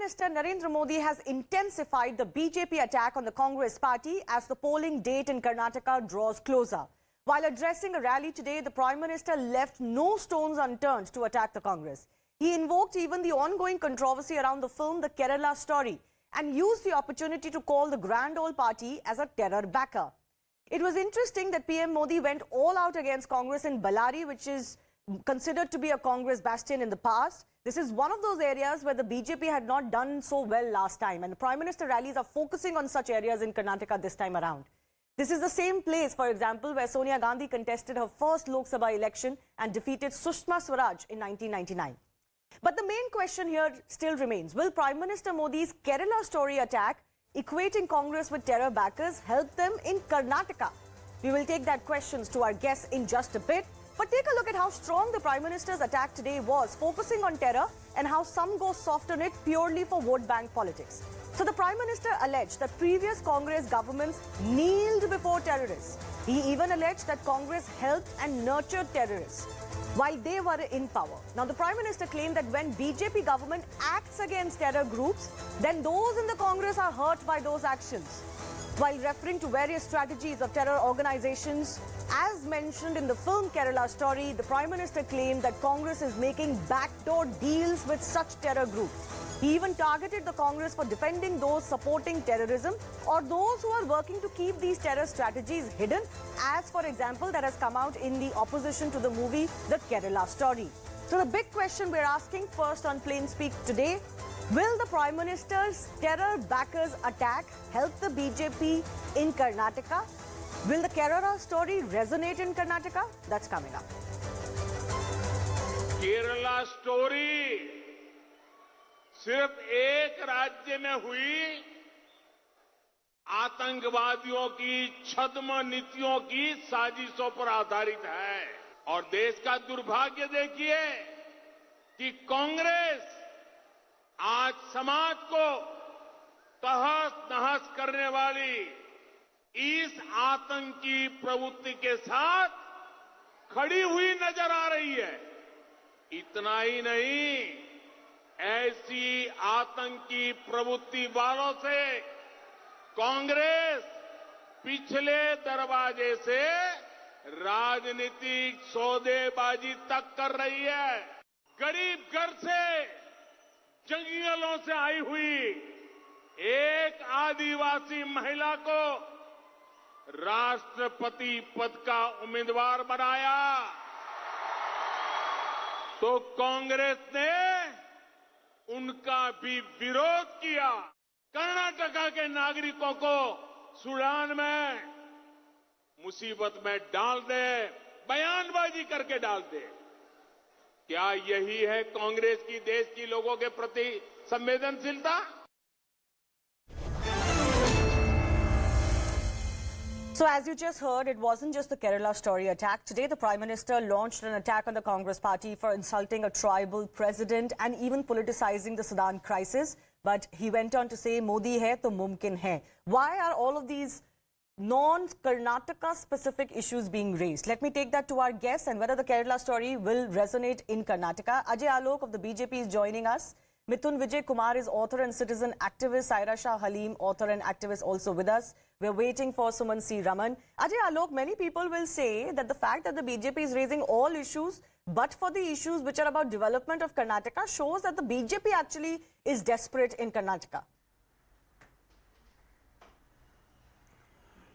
Minister Narendra Modi has intensified the BJP attack on the Congress party as the polling date in Karnataka draws closer. While addressing a rally today, the Prime Minister left no stones unturned to attack the Congress. He invoked even the ongoing controversy around the film The Kerala Story and used the opportunity to call the grand old party as a terror backer. It was interesting that PM Modi went all out against Congress in Ballari, which is considered to be a Congress bastion in the past. This is one of those areas where the BJP had not done so well last time, and the Prime Minister rallies are focusing on such areas in Karnataka this time around. This is the same place, for example, where Sonia Gandhi contested her first Lok Sabha election and defeated Sushma Swaraj in 1999. But the main question here still remains, will Prime Minister Modi's Kerala story attack, equating Congress with terror backers, help them in Karnataka? We will take that questions to our guests in just a bit. But take a look at how strong the Prime Minister's attack today was, focusing on terror and how some go soft on it purely for vote bank politics. So the Prime Minister alleged that previous Congress governments kneeled before terrorists. He even alleged that Congress helped and nurtured terrorists while they were in power. Now the Prime Minister claimed that when BJP government acts against terror groups, then those in the Congress are hurt by those actions. While referring to various strategies of terror organizations, as mentioned in the film Kerala Story, the Prime Minister claimed that Congress is making backdoor deals with such terror groups. He even targeted the Congress for defending those supporting terrorism or those who are working to keep these terror strategies hidden, as for example that has come out in the opposition to the movie The Kerala Story. So the big question we're asking first on Plain Speak today, will the Prime Minister's terror backers attack help the BJP in Karnataka? Will the Kerala story resonate in Karnataka? That's coming up. Kerala story सिर्फ एक राज्य में हुई आतंकवादियों की छद्म नीतियों की साजिशों पर आधारित है और देश का दुर्भाग्य देखिए कि कांग्रेस आज समाज को तहस नहस करने वाली इस आतंकी प्रवृत्ति के साथ खड़ी हुई नजर आ रही है। इतना ही नहीं, ऐसी आतंकी प्रवृत्ति वालों से कांग्रेस पिछले दरवाजे से राजनीतिक सौदेबाजी तक कर रही है। गरीब घर से जंगलों से आई हुई एक आदिवासी महिला को राष्ट्रपति पद का उम्मीदवार बनाया तो कांग्रेस ने उनका भी विरोध किया। कर्नाटका के नागरिकों को सूडान में मुसीबत में डाल दे, बयानबाजी करके डाल दे। क्या यही है कांग्रेस की देश की लोगों के प्रति संवेदनशीलता? So as you just heard, it wasn't just the Kerala Story attack. Today, the Prime Minister launched an attack on the Congress party for insulting a tribal president and even politicizing the Sudan crisis. But he went on to say, Modi hai to mumkin hai. Why are all of these non-Karnataka specific issues being raised? Let me take that to our guests and whether the Kerala Story will resonate in Karnataka. Ajay Alok of the BJP is joining us. Mithun Vijay Kumar is author and citizen activist. Saira Shah Halim, author and activist, also with us. We're waiting for Suman C. Raman. Ajay Alok, many people will say that the fact that the BJP is raising all issues, but for the issues which are about development of Karnataka, shows that the BJP actually is desperate in Karnataka.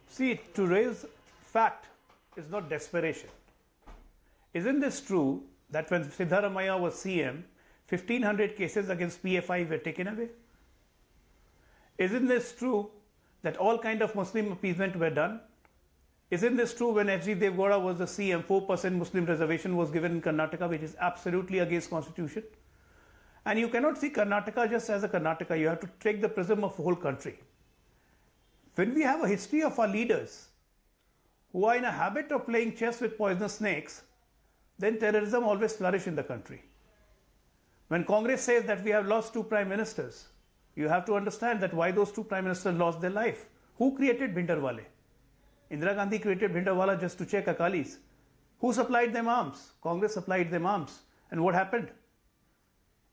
See, to raise fact is not desperation. Isn't this true that when Siddaramaiah was CM, 1,500 cases against PFI were taken away? Isn't this true that all kind of Muslim appeasement were done? Isn't this true when H.D. Devgowda was the CM, 4% Muslim reservation was given in Karnataka, which is absolutely against constitution? And you cannot see Karnataka just as a Karnataka. You have to take the prism of the whole country. When we have a history of our leaders who are in a habit of playing chess with poisonous snakes, then terrorism always flourishes in the country. When Congress says that we have lost 2 prime ministers, you have to understand that why those 2 prime ministers lost their life. Who created Bhindarwale? Indira Gandhi created Bhindarwala just to check Akalis. Who supplied them arms? Congress supplied them arms. And what happened?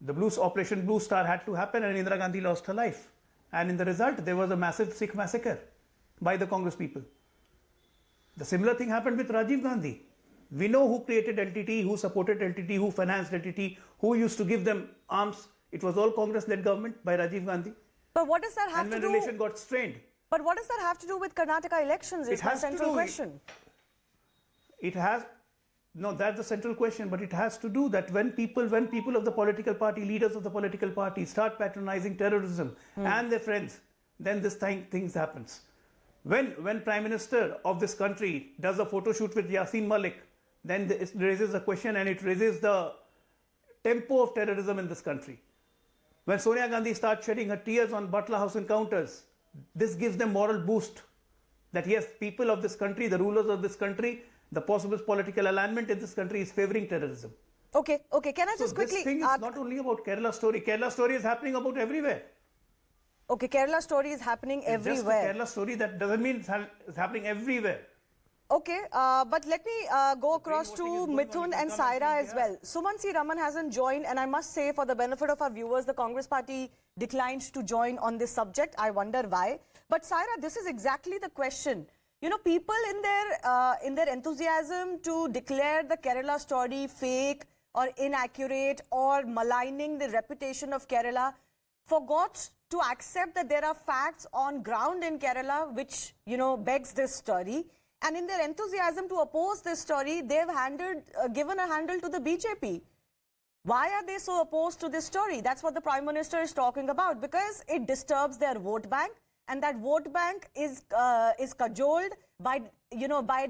The Operation Blue Star had to happen and Indira Gandhi lost her life. And in the result, there was a massive Sikh massacre by the Congress people. The similar thing happened with Rajiv Gandhi. We know who created LTT, who supported LTT, who financed LTT, who used to give them arms. It was all Congress-led government by Rajiv Gandhi. But what does that have and to when do? relation got strained. But what does that have to do with Karnataka elections? Is my central question. It has. No, that's the central question, but it has to do that when people of the political party, leaders of the political party start patronizing terrorism and their friends, then this things happens. When Prime Minister of this country does a photo shoot with Yasin Malik, then it raises a question and it raises the tempo of terrorism in this country. When Sonia Gandhi starts shedding her tears on Butler House encounters, this gives them moral boost that yes, people of this country, the rulers of this country, the possible political alignment in this country is favoring terrorism. Okay. Can I just quickly... This thing is not only about Kerala story. Kerala story is happening about everywhere. Okay, Kerala story is happening everywhere. Just the Kerala story, that doesn't mean it's happening everywhere. Okay, but let me go across to Mithun and Saira as well. Suman C. Raman hasn't joined, and I must say, for the benefit of our viewers, the Congress party declined to join on this subject. I wonder why. But Saira, this is exactly the question. You know, people in their enthusiasm to declare the Kerala story fake or inaccurate or maligning the reputation of Kerala forgot to accept that there are facts on ground in Kerala which, you know, begs this story. And in their enthusiasm to oppose this story, they've given a handle to the BJP. Why are they so opposed to this story? That's what the Prime Minister is talking about, because it disturbs their vote bank. And that vote bank is cajoled by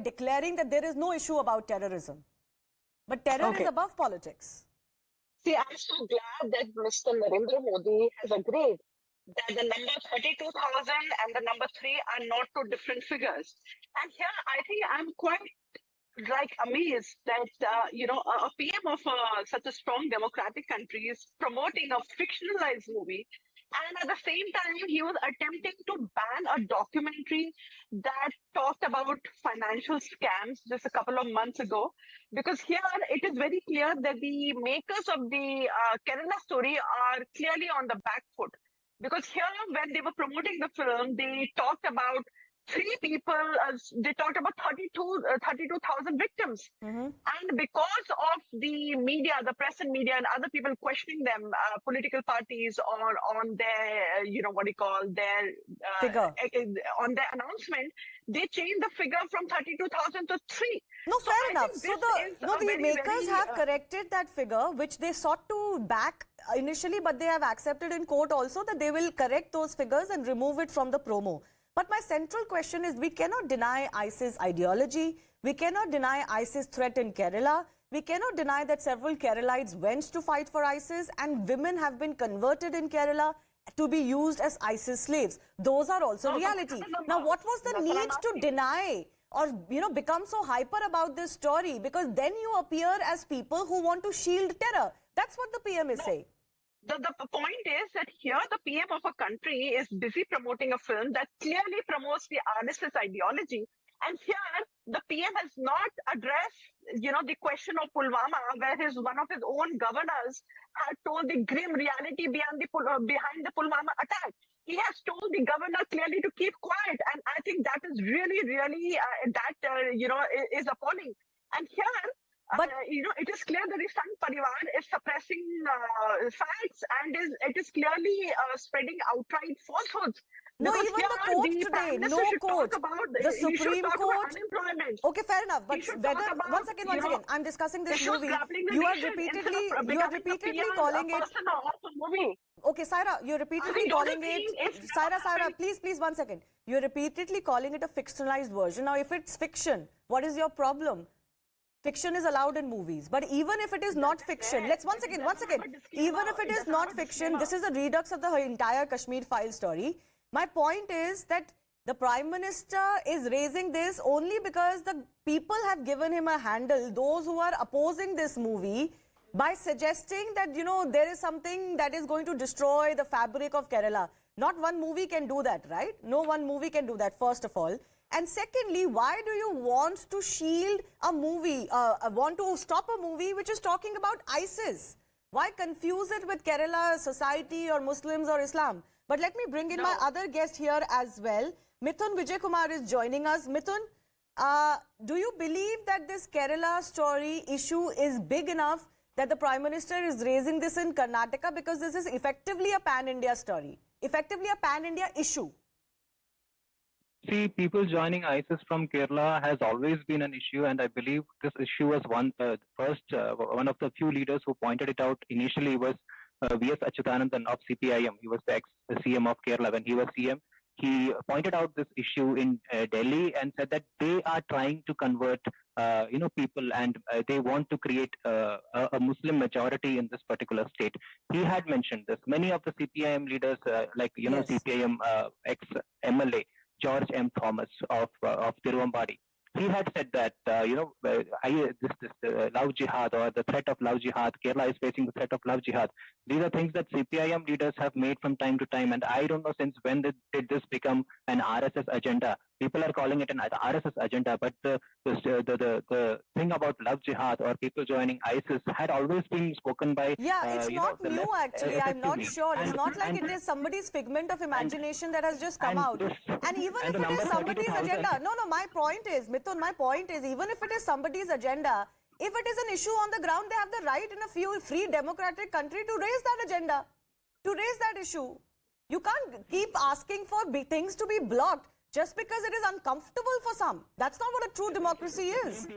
declaring that there is no issue about terrorism. But terror is above politics. See, I'm so glad that Mr. Narendra Modi has agreed that the number 32,000 and the number 3 are not two different figures. And here, I think I'm quite amazed that, a PM of such a strong democratic country is promoting a fictionalized movie. And at the same time, he was attempting to ban a documentary that talked about financial scams just a couple of months ago. Because here it is very clear that the makers of the Kerala story are clearly on the back foot. Because here, when they were promoting the film, they talked about 3 people, they talked about 32,000 victims. And because of the media, the press and media and other people questioning them, political parties on their, their figure. On their announcement, they changed the figure from 32,000 to 3. No, so fair enough. So the makers have corrected that figure, which they sought to back initially, but they have accepted in court also that they will correct those figures and remove it from the promo. But my central question is, we cannot deny ISIS ideology. We cannot deny ISIS threat in Kerala. We cannot deny that several Keralites went to fight for ISIS and women have been converted in Kerala to be used as ISIS slaves. Those are also reality. Now, what was the need to deny or, become so hyper about this story? Because then you appear as people who want to shield terror. That's what the PM is saying. The point is that here the PM of a country is busy promoting a film that clearly promotes the RSS ideology. And here the PM has not addressed, the question of Pulwama, where one of his own governors had told the grim reality behind the Pulwama attack. He has told the governor clearly to keep quiet. And I think that is really, is appalling. And here, but it is clear that the Sangh Parivar is suppressing facts and it is clearly spreading outright falsehoods. No, even the court today, no court. The Supreme Court. Okay, fair enough. But whether once again, I'm discussing this movie. You are repeatedly calling it. Okay, Saira, you're repeatedly calling it. Saira, please, one second. You're repeatedly calling it a fictionalized version. Now, if it's fiction, what is your problem? Fiction is allowed in movies, but even if it is not fiction, let's once again, even if it is not fiction, this is a redux of the entire Kashmir file story. My point is that the Prime Minister is raising this only because the people have given him a handle, those who are opposing this movie, by suggesting that, there is something that is going to destroy the fabric of Kerala. Not one movie can do that, right? No one movie can do that, first of all. And secondly, why do you want to shield a movie, want to stop a movie which is talking about ISIS? Why confuse it with Kerala society or Muslims or Islam? But let me bring in my other guest here as well. Mithun Vijay Kumar is joining us. Mithun, do you believe that this Kerala story issue is big enough that the Prime Minister is raising this in Karnataka? Because this is effectively a pan-India story, effectively a pan-India issue. See, people joining ISIS from Kerala has always been an issue, and I believe this issue was one of the few leaders who pointed it out initially was V.S. Achyutanandan of CPIM. He was the ex-CM of Kerala. When he was CM, he pointed out this issue in Delhi and said that they are trying to convert, people, and they want to create a Muslim majority in this particular state. He had mentioned this. Many of the CPIM leaders, Yes. CPIM ex-MLA, George M. Thomas of Tiruvambadi. He had said that, love jihad or the threat of love jihad, Kerala is facing the threat of love jihad. These are things that CPIM leaders have made from time to time, and I don't know since when did this become an RSS agenda. People are calling it an RSS agenda, but the thing about love jihad or people joining ISIS had always been spoken by. Yeah, it's not new actually. I'm not effectively. sure. It's And- not like and- it is somebody's figment of imagination that has just come and out. this- And even and if the it is number somebody's 32,000 agenda, no, my point is, Mithun, my point is, even if it is somebody's agenda, if it is an issue on the ground, they have the right in a free democratic country to raise that agenda, to raise that issue. You can't keep asking for things to be blocked just because it is uncomfortable for some. That's not what a true democracy is.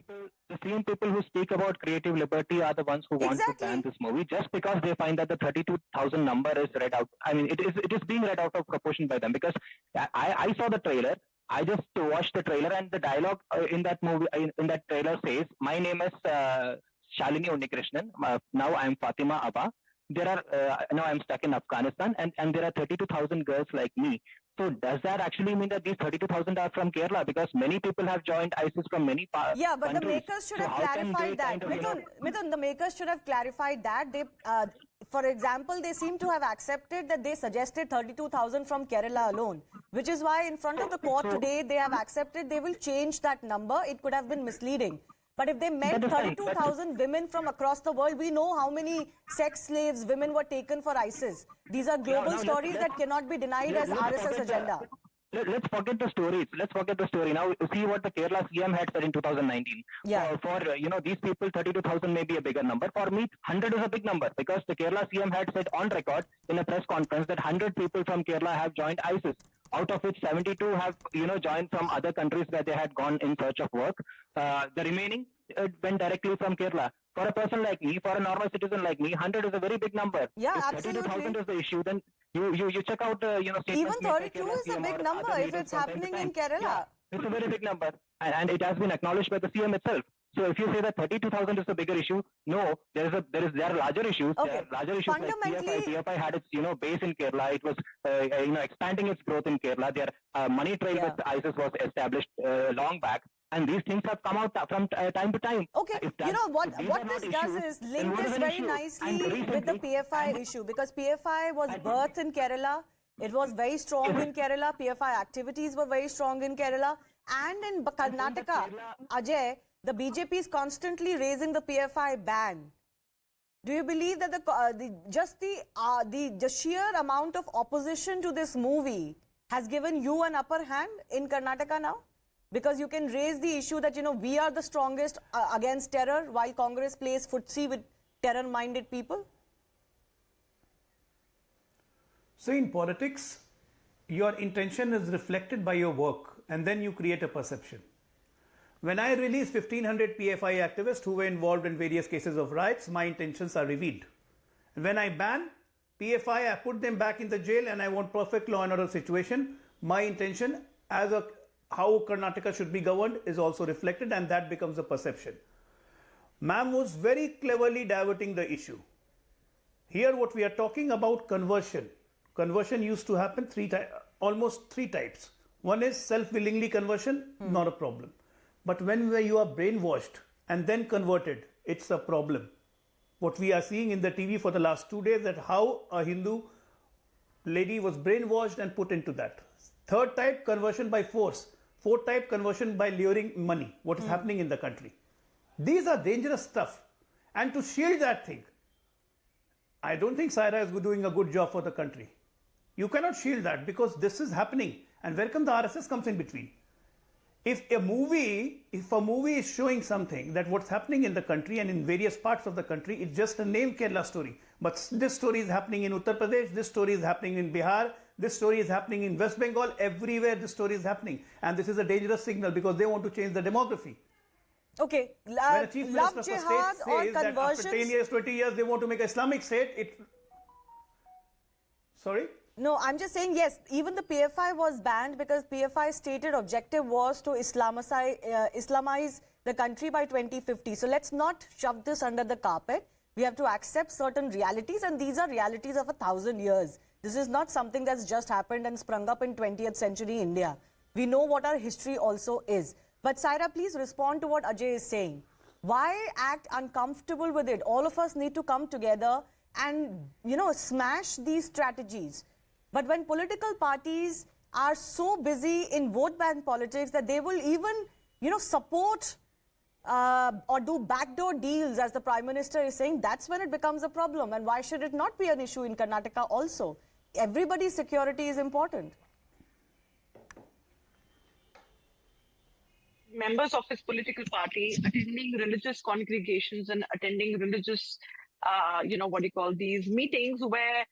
The same people who speak about creative liberty are the ones who want to Exactly. ban this movie just because they find that the 32,000 number is read out. I mean, it is being read out of proportion by them, because I saw the trailer. I just watched the trailer, and the dialogue in that movie, in that trailer says, "My name is Shalini Unnikrishnan. Now I am Fatima Abba. There are now I'm stuck in Afghanistan, and there are 32,000 girls like me." So does that actually mean that these 32,000 are from Kerala? Because many people have joined ISIS from many parts. Yeah, but the makers should So have how can clarified they that. kind of, Mithun, the makers should have clarified that. They, for example, they seem to have accepted that they suggested 32,000 from Kerala alone, which is why in front of the court today they have accepted they will change that number. It could have been misleading. But if they meant That is fine, 32,000 women from across the world, we know how many sex slaves women were taken for ISIS. These are global now stories that cannot be denied as RSS agenda. Let's forget the stories. Let's forget the story. Now, see what the Kerala CM had said in 2019. Yeah. For these people, 32,000 may be a bigger number. For me, 100 is a big number, because the Kerala CM had said on record in a press conference that 100 people from Kerala have joined ISIS, out of which 72 have joined from other countries where they had gone in search of work. The remaining went directly from Kerala. For a person like me, for a normal citizen like me, 100 is a very big number. Yeah, if 32,000 is the issue, then you check out statements Even made by 32 Kerala is a CM big or number other if leaders it's from time to happening in time. Kerala. Yeah, it's a very big number, and it has been acknowledged by the CM itself. So if you say that 32,000 is the bigger issue, no, there are larger issues. Okay. There are larger issues like Fundamentally- PFI had its base in Kerala. It was expanding its growth in Kerala. Their money trail Yeah. with ISIS was established long back. And these things have come out from time to time. Okay, If you know what if these are this not does issues, is then link what is this an very issue? nicely And with the recently- PFI issue, because PFI was birthed in Kerala. It was very strong in Kerala. PFI activities were very strong in Kerala. And in Karnataka, Ajay, the BJP is constantly raising the PFI ban. Do you believe that the sheer amount of opposition to this movie has given you an upper hand in Karnataka now? Because you can raise the issue that, we are the strongest against terror, while Congress plays footsie with terror-minded people? So in politics, your intention is reflected by your work, and then you create a perception. When I release 1,500 PFI activists who were involved in various cases of riots, my intentions are revealed. When I ban PFI, I put them back in the jail, and I want perfect law and order situation. My intention how Karnataka should be governed is also reflected, and that becomes a perception. Ma'am was very cleverly diverting the issue. Here what we are talking about, conversion. Conversion used to happen almost three types. One is self-willingly conversion, not a problem. But when you are brainwashed and then converted, it's a problem. What we are seeing in the TV for the last 2 days, that how a Hindu lady was brainwashed and put into that. Third type, conversion by force. Fourth type, conversion by luring money. What is happening in the country. These are dangerous stuff. And to shield that thing, I don't think Saira is doing a good job for the country. You cannot shield that because this is happening. And where come the RSS comes in between? If a movie is showing something that what's happening in the country and in various parts of the country, it's just a name Kerala story. But this story is happening in Uttar Pradesh, this story is happening in Bihar, this story is happening in West Bengal, everywhere this story is happening. And this is a dangerous signal because they want to change the demography. Okay, When a chief minister of a jihad state or says that after 10 conversions. years, 20 years, they want to make an Islamic state, Sorry? No, I'm just saying, yes, even the PFI was banned because PFI's stated objective was to Islamize the country by 2050. So let's not shove this under the carpet. We have to accept certain realities, and these are realities of 1,000 years. This is not something that's just happened and sprung up in 20th century India. We know what our history also is. But Saira, please respond to what Ajay is saying. Why act uncomfortable with it? All of us need to come together and, smash these strategies. But when political parties are so busy in vote bank politics that they will even, support or do backdoor deals, as the Prime Minister is saying, that's when it becomes a problem. And why should it not be an issue in Karnataka also? Everybody's security is important. Members of his political party attending religious congregations and attending religious, these meetings where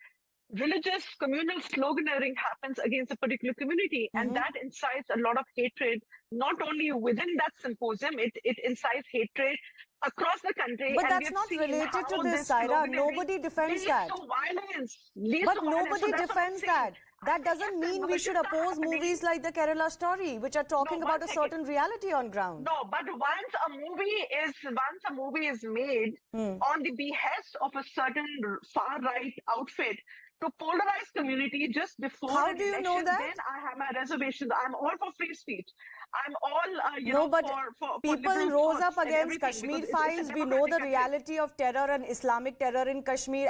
religious communal sloganeering happens against a particular community, and that incites a lot of hatred, not only within that symposium, it incites hatred across the country. But and that's we've not seen related how to this, Saira. sloganeering Nobody defends leads that. to violence, leads But to violence. nobody So that's what I'm defends saying. that. That I think, doesn't yes, mean we should conversions are oppose happening. movies like the Kerala story, which are talking No, about one a second. certain reality on ground. No, but once a movie is made on the behest of a certain far right outfit to polarize community just before How an do you election, know that? then I have my reservations. I'm all for free speech. I'm all No, but for people liberal rose thoughts up and against everything, Kashmir because it's files. a We know the democratic country. reality of terror and Islamic terror in Kashmir.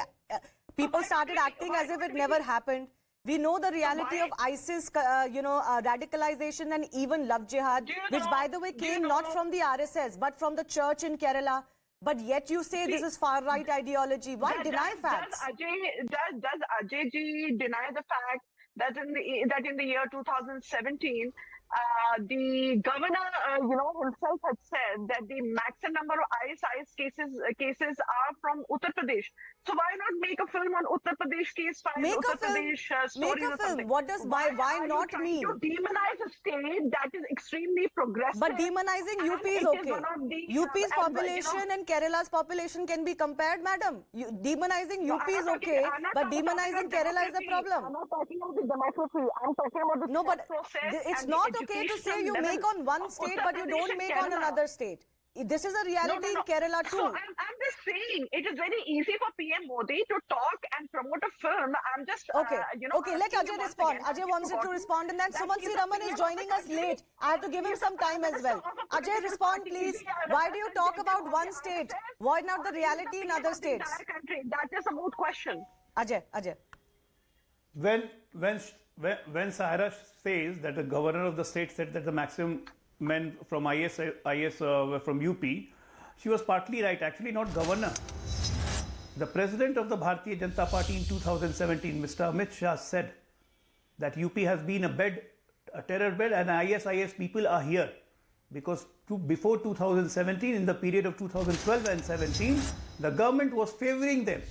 People started acting as if it never happened. We know the reality of ISIS, radicalization and even love jihad, Do you which, know- by the way, do you came not know- from the RSS, but from the church in Kerala. But yet you say this is far-right ideology. Why deny facts? Does Ajay ji deny the fact that in the year 2017, the governor, himself had said that the maximum number of ISIS cases are from Uttar Pradesh. So why not make a film on Uttar Pradesh case files, Make a Uttar film. Pradesh stories Make a or film. something? What does why are you not trying mean? to demonize a state that is extremely progressive? But demonizing and UP is it okay. one of the, UP's and, population and Kerala's population can be compared, madam. Demonizing UP is okay, but demonizing Kerala is a problem. I'm not talking about the democracy. I'm talking about the No, but thought process it's and not the okay to say educational you level make on one of state, Uttar but you Pradesh don't and make on Kerala. another state. This is a reality in Kerala So too. I'm just saying, it is very easy for PM Modi to talk and promote a film. I'm just, Okay, let asking Ajay you once respond. again, have Ajay you wants to forgotten respond, and then that Sumant he's C. the Raman is PM of joining the us country? late. I have to give him He's some the time as well. Prime Minister of a Ajay, political respond party. please. Is he a Why do you talk representative about of one the state? RSS? Why not Or the is he reality in PM other of the states? entire country? That is a moot question. Ajay. When Saira says that the governor of the state said that the maximum men from IS were from UP, she was partly right. Actually, not governor. The president of the Bharatiya Janata Party in 2017, Mr. Amit Shah, said that UP has been a terror bed, and IS people are here. Because before 2017, in the period of 2012 and 17, the government was favoring them.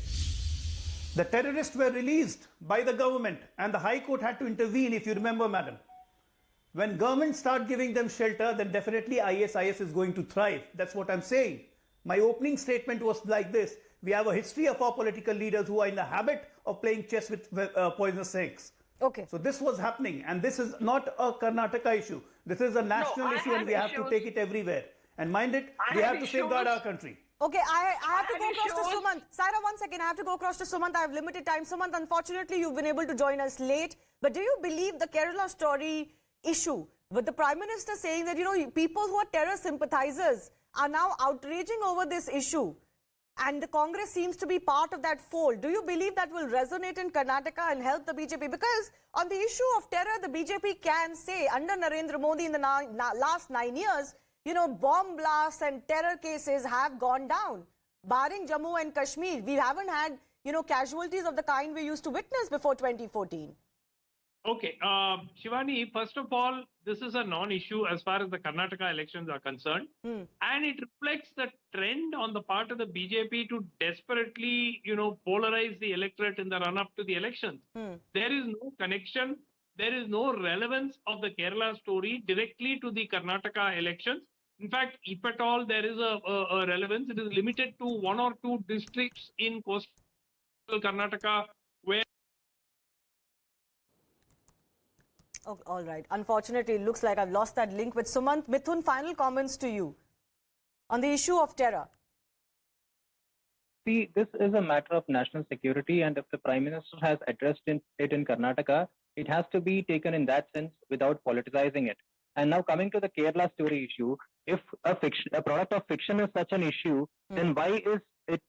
The terrorists were released by the government, and the High Court had to intervene, if you remember, madam. When government start giving them shelter, then definitely IS is going to thrive. That's what I'm saying. My opening statement was like this. We have a history of our political leaders who are in the habit of playing chess with poisonous snakes. Okay. So this was happening, and this is not a Karnataka issue. This is a national I issue, and have we have to issues. take it everywhere. And mind it, I we have have to safeguard issues. our country. Okay, I have to have go across to issues. Sumant. Saira, 1 second. I have to go across to Sumant. I have limited time. Sumant, unfortunately, you've been able to join us late. But do you believe the Kerala story issue with the Prime Minister saying that, people who are terror sympathizers are now outraging over this issue? And the Congress seems to be part of that fold. Do you believe that will resonate in Karnataka and help the BJP? Because on the issue of terror, the BJP can say, under Narendra Modi in the last 9 years, bomb blasts and terror cases have gone down. Barring Jammu and Kashmir, we haven't had casualties of the kind we used to witness before 2014. Okay, Shivani, first of all, this is a non-issue as far as the Karnataka elections are concerned. And it reflects the trend on the part of the BJP to desperately, polarize the electorate in the run-up to the elections. There is no connection, there is no relevance of the Kerala story directly to the Karnataka elections. In fact, if at all there is a relevance, it is limited to one or two districts in coastal Karnataka where Oh, all right. Unfortunately, it looks like I've lost that link with Sumant. Mithun, final comments to you on the issue of terror. See, this is a matter of national security, and if the Prime Minister has addressed it in Karnataka, it has to be taken in that sense without politicizing it. And now coming to the Kerala story issue, if a product of fiction is such an issue, then why is it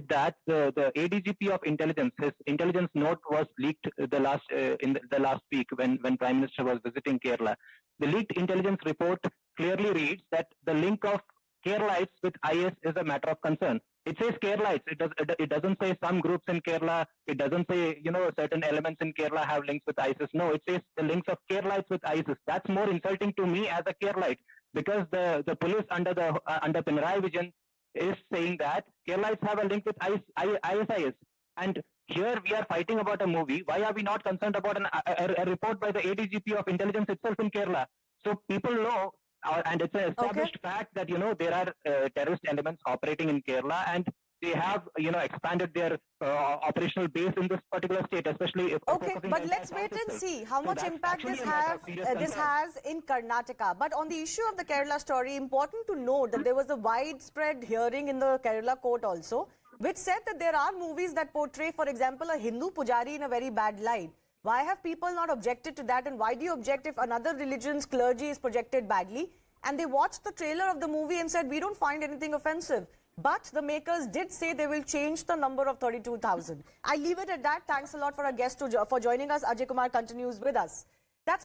that the ADGP of intelligence, his intelligence note was leaked in the last week when Prime Minister was visiting Kerala. The leaked intelligence report clearly reads that the link of Keralites with IS is a matter of concern. It says Keralites. It doesn't say some groups in Kerala. It doesn't say certain elements in Kerala have links with ISIS. No, it says the links of Keralites with ISIS. That's more insulting to me as a Keralite, because the police under Pinarayi Vijayan is saying that Keralites have a link with ISIS. And here we are fighting about a movie. Why are we not concerned about a report by the ADGP of intelligence itself in Kerala? So people know, and it's an established fact that there are terrorist elements operating in Kerala, and they have expanded their operational base in this particular state, especially if But let's wait and see how much impact this has in Karnataka. But on the issue of the Kerala story, important to note that there was a widespread hearing in the Kerala court also, which said that there are movies that portray, for example, a Hindu pujari in a very bad light. Why have people not objected to that, and why do you object if another religion's clergy is projected badly? And they watched the trailer of the movie and said, we don't find anything offensive. But the makers did say they will change the number of 32,000. I leave it at that. Thanks a lot for our guest for joining us. Ajay Kumar continues with us.